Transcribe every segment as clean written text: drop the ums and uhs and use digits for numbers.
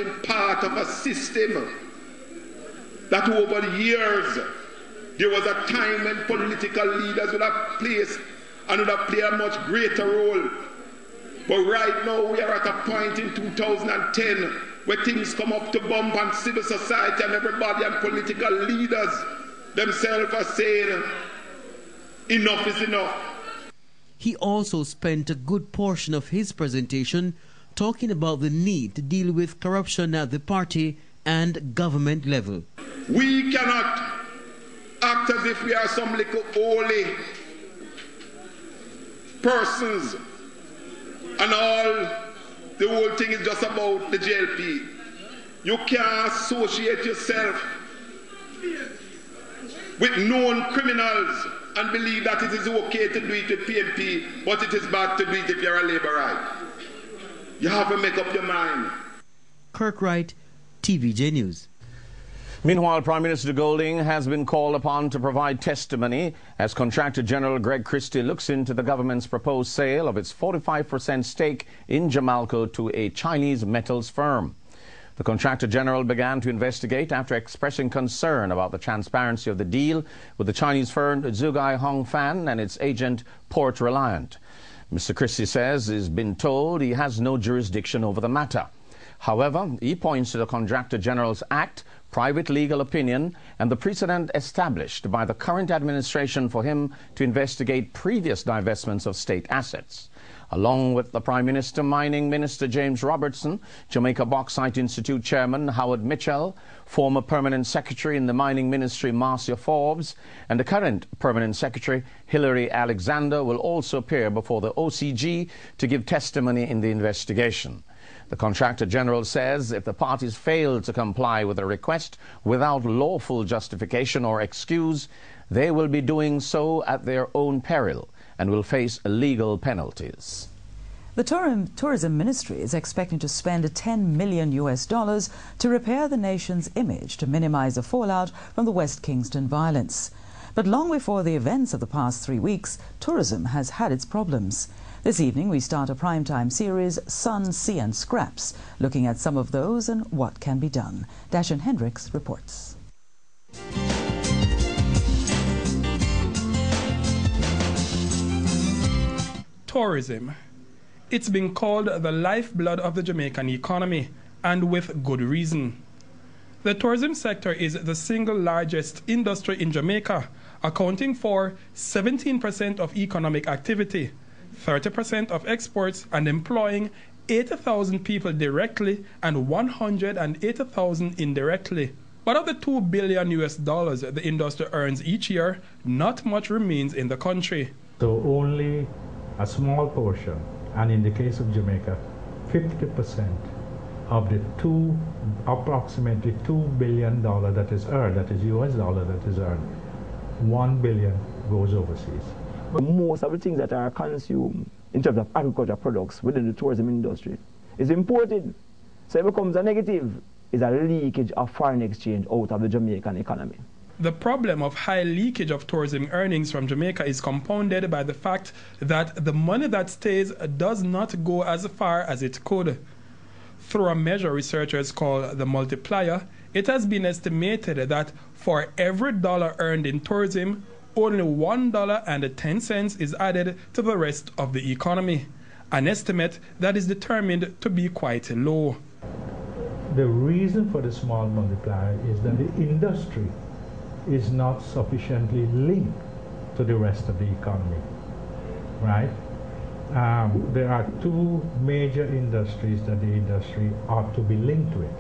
been part of a system that over the years, there was a time when political leaders would have placed and would have played a much greater role. But right now, we are at a point in 2010 where things come up to bump, and civil society and everybody and political leaders themselves are saying, enough is enough. He also spent a good portion of his presentation talking about the need to deal with corruption at the party and government level. We cannot act as if we are some little holy persons and the whole thing is just about the JLP. You can't associate yourself with known criminals and believe that it is okay to do it with PNP, but it is bad to do it if you're a Labourite. You have to make up your mind. Kirk Wright, TVJ News. Meanwhile, Prime Minister Golding has been called upon to provide testimony as Contractor General Greg Christie looks into the government's proposed sale of its 45% stake in Jamalco to a Chinese metals firm. The Contractor General began to investigate after expressing concern about the transparency of the deal with the Chinese firm Zhugai Hongfan and its agent Port Reliant. Mr. Christie says he's been told he has no jurisdiction over the matter. However, he points to the Contractor General's Act, private legal opinion, and the precedent established by the current administration for him to investigate previous divestments of state assets. Along with the Prime Minister, Mining Minister James Robertson, Jamaica Bauxite Institute Chairman Howard Mitchell, former Permanent Secretary in the Mining Ministry Marcia Forbes, and the current Permanent Secretary Hilary Alexander will also appear before the OCG to give testimony in the investigation. The Contractor General says if the parties fail to comply with a request without lawful justification or excuse, they will be doing so at their own peril and will face legal penalties. The Tourism Ministry is expecting to spend $10 million to repair the nation's image to minimize the fallout from the West Kingston violence. But long before the events of the past 3 weeks, tourism has had its problems. This evening we start a primetime series, Sun, Sea and Scraps, looking at some of those and what can be done. Dashan Hendricks reports. Tourism. It's been called the lifeblood of the Jamaican economy, and with good reason. The tourism sector is the single largest industry in Jamaica, accounting for 17% of economic activity, 30% of exports, and employing 80,000 people directly and 180,000 indirectly. But of the $2 billion the industry earns each year, not much remains in the country. So only a small portion, and in the case of Jamaica, 50% of the approximately $2 billion that is earned, that is US dollar that is earned, $1 billion goes overseas. Most of the things that are consumed in terms of agricultural products within the tourism industry is imported. So it becomes a negative, is a leakage of foreign exchange out of the Jamaican economy. The problem of high leakage of tourism earnings from Jamaica is compounded by the fact that the money that stays does not go as far as it could. Through a measure researchers call the multiplier, it has been estimated that for every dollar earned in tourism, only $1.10 is added to the rest of the economy, an estimate that is determined to be quite low. The reason for the small multiplier is that the industry is not sufficiently linked to the rest of the economy, right? There are two major industries that the industry ought to be linked with,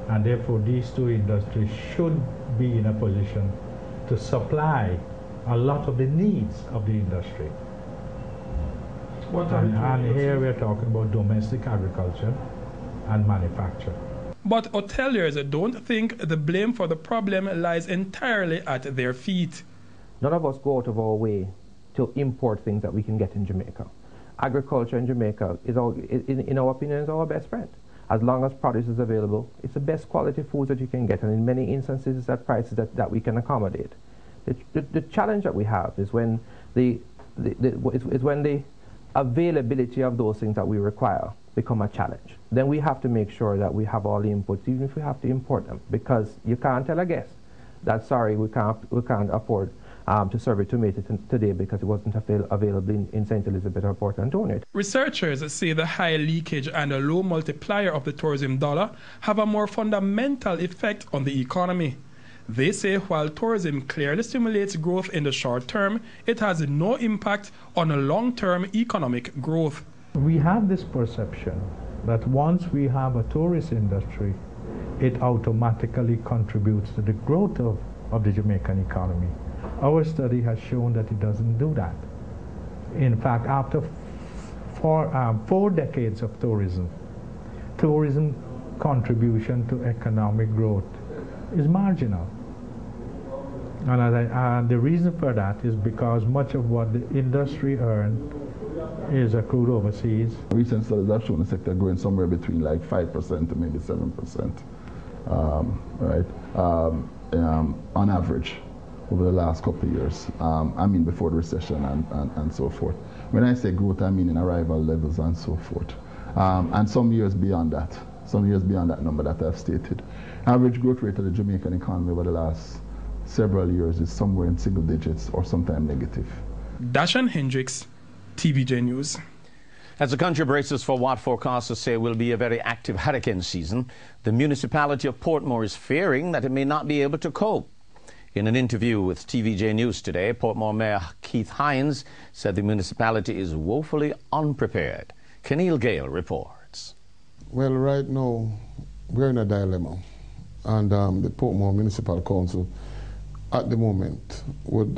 and therefore these two industries should be in a position to supply a lot of the needs of the industry. And here we're talking about domestic agriculture and manufacture. But hoteliers don't think the blame for the problem lies entirely at their feet. None of us go out of our way to import things that we can get in Jamaica. Agriculture in Jamaica, in our opinion, is our best friend. As long as produce is available, it's the best quality food that you can get, and in many instances it's at prices that we can accommodate. The challenge that we have is when the availability of those things that we require become a challenge. Then we have to make sure that we have all the inputs, even if we have to import them, because you can't tell a guest that, sorry, we can't afford to serve a tomato today because it wasn't available in St. Elizabeth or Port Antonio. Researchers say the high leakage and a low multiplier of the tourism dollar have a more fundamental effect on the economy. They say while tourism clearly stimulates growth in the short term, it has no impact on a long-term economic growth. We have this perception that once we have a tourist industry, it automatically contributes to the growth of the Jamaican economy. Our study has shown that it doesn't do that. In fact, after four decades of tourism contribution to economic growth is marginal. And the reason for that is because much of what the industry earned is accrued overseas. Recent studies have shown the sector growing somewhere between like 5% to maybe 7%, on average over the last couple of years. I mean before the recession and so forth. When I say growth, I mean in arrival levels and so forth. And some years beyond that number that I've stated. Average growth rate of the Jamaican economy over the last several years is somewhere in single digits or sometimes negative. Dashan Hendricks, TVJ News. As the country braces for what forecasters say will be a very active hurricane season, the municipality of Portmore is fearing that it may not be able to cope. In an interview with TVJ News today, Portmore Mayor Keith Hines said the municipality is woefully unprepared. Keneal Gale reports. Well, right now, we're in a dilemma. And the Portmore Municipal Council, at the moment,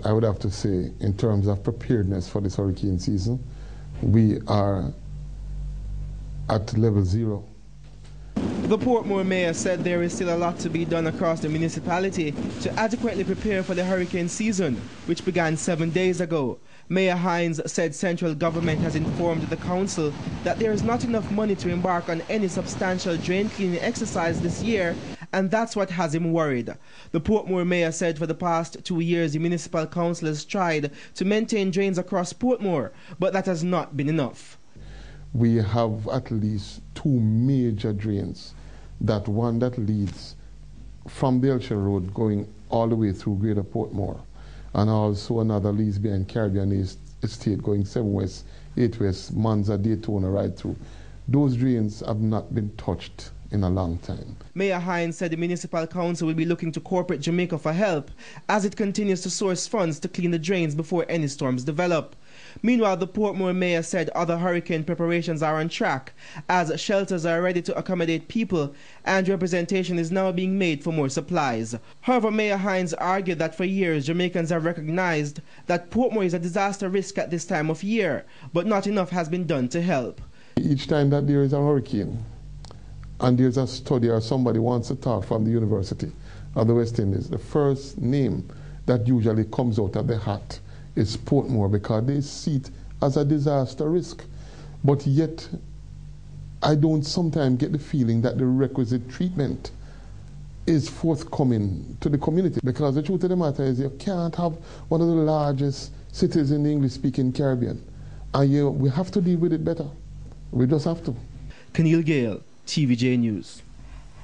I would have to say, in terms of preparedness for this hurricane season, we are at level 0. The Portmore mayor said there is still a lot to be done across the municipality to adequately prepare for the hurricane season, which began 7 days ago. Mayor Hines said central government has informed the council that there is not enough money to embark on any substantial drain cleaning exercise this year, and that's what has him worried. The Portmore mayor said for the past 2 years the municipal council has tried to maintain drains across Portmore, but that has not been enough. We have at least 2 major drains. That one that leads from the Elshire Road going all the way through Greater Portmore, and also another leads behind Caribbean Estate going 7 West, 8 West, Manza, Daytona, right through. Those drains have not been touched in a long time. Mayor Hines said the municipal council will be looking to corporate Jamaica for help as it continues to source funds to clean the drains before any storms develop. Meanwhile, the Portmore mayor said other hurricane preparations are on track as shelters are ready to accommodate people and representation is now being made for more supplies. However, Mayor Hines argued that for years Jamaicans have recognized that Portmore is a disaster risk at this time of year, but not enough has been done to help. Each time that there is a hurricane and there's a study or somebody wants to talk from the University of the West Indies, the first name that usually comes out of the hat is Portmore, because they see it as a disaster risk. But yet, I don't sometimes get the feeling that the requisite treatment is forthcoming to the community. Because the truth of the matter is you can't have one of the largest cities in the English-speaking Caribbean. And we have to deal with it better. We just have to. Keneal Gale, TVJ News.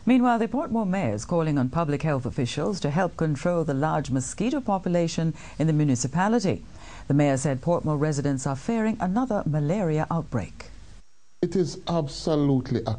Meanwhile, the Portmore mayor is calling on public health officials to help control the large mosquito population in the municipality. The mayor said Portmore residents are fearing another malaria outbreak. It is absolutely a